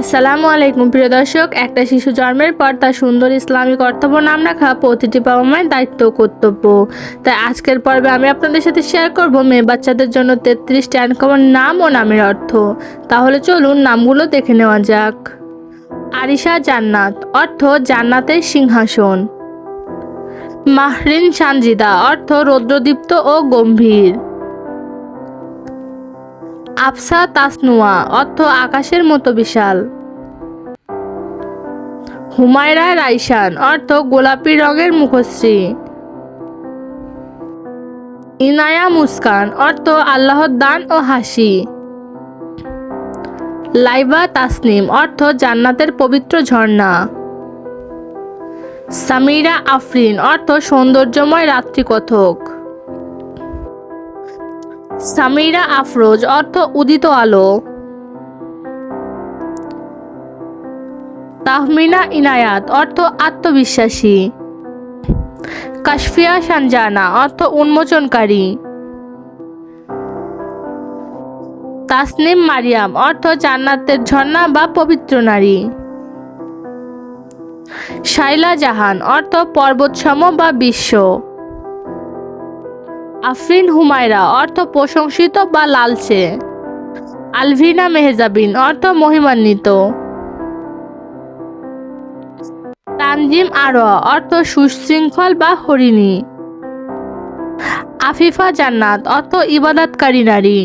আসসালামু আলাইকুম প্রিয় দর্শক। একটা শিশু জন্মের পর তার সুন্দর ইসলামিক অর্থবহ নাম রাখা প্রতিটি বাবা মায়ের দায়িত্ব ও কর্তব্য। তাই আজকের পর্বে আমি আপনাদের সাথে শেয়ার করব মেয়ে বাচ্চাদের জন্য 33টি আনকমন নাম ও নামের অর্থ। তাহলে চলুন নামগুলো দেখে নেওয়া যাক। আরিশা জান্নাত, অর্থ জান্নাতের সিংহাসন। মাহরিন সানজিদা, অর্থ রৌদ্রদীপ্ত ও গম্ভীর। আফসা তাসনুয়া, অর্থ আকাশের মতো বিশাল। হুমায়রা রাইসান, অর্থ গোলাপি রঙের মুখশ্রী। ইনায়া মুস্কান, অর্থ আল্লাহর দান ও হাসি। লাইবা তাসনিম, অর্থ জান্নাতের পবিত্র ঝর্ণা। সামিরা আফরিন, অর্থ সৌন্দর্যময় রাত্রিকথক। সামিরা আফরোজ, অর্থ উদিত আলো। তাহমিনা ইনায়াত, অর্থ আত্মবিশ্বাসী। কাশফিয়া সানজানা, অর্থ উন্মোচনকারী। তাসনিম মারিয়াম, অর্থ জান্নাতের ঝর্ণা বা পবিত্র নারী। শাইলা জাহান, অর্থ পর্বতসম বা বিশ্ব। আফরিন হুমায়রা, অর্থ প্রশংসিত বা লালচে। আলভিনা মেহজাবিন, অর্থ মহিমান্বিত। তানজিম আরোয়া, অর্থ সুশৃঙ্খল বা হরিণী। আফিফা জান্নাত, অর্থ ইবাদতকারী নারী।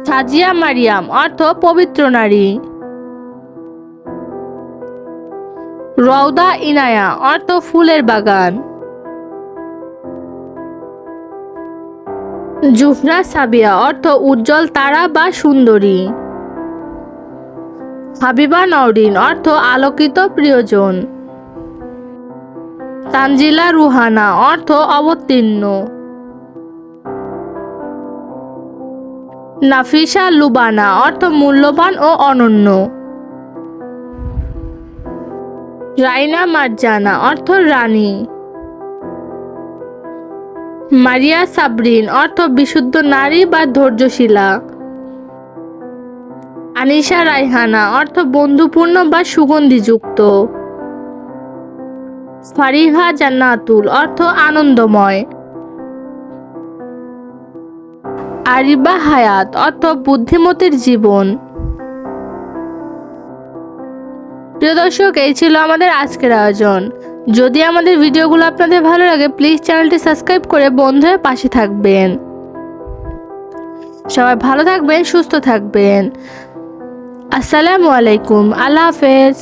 সাজিয়া মারিয়াম, অর্থ পবিত্র নারী। রওদা ইনায়া, অর্থ ফুলের বাগান। জুহরা সাবিয়া, অর্থ উজ্জ্বল তারা বা সুন্দরী। হাবিবা নওরিন, অর্থ আলোকিত প্রিয়জন। তানজিলা রুহানা, অর্থ অবতীর্ণ। নাফিসা লুবানা, অর্থ মূল্যবান ও অনন্য। রাইনা মারজানা, অর্থ রানী। মারিয়া সাবরিন, অর্থ বিশুদ্ধ নারী বা ধৈর্যশীলা। আনিশা রাইহানা, অর্থ বন্ধুপূর্ণ বা সুগন্ধিযুক্ত। ফারিহা জান্নাতুল, অর্থ আনন্দময়। আরিবা হায়াত, অর্থ বুদ্ধিমতীর জীবন। প্রিয় দর্শক, এই ছিল আমাদের আজকের আয়োজন। যদি আমাদের ভিডিওগুলো আপনাদের ভালো লাগে প্লিজ চ্যানেলটি সাবস্ক্রাইব করে বন্ধু হয়ে পাশে থাকবেন। সবাই ভালো থাকবেন, সুস্থ থাকবেন। আসসালামু আলাইকুম, আল্লাহ হাফেজ।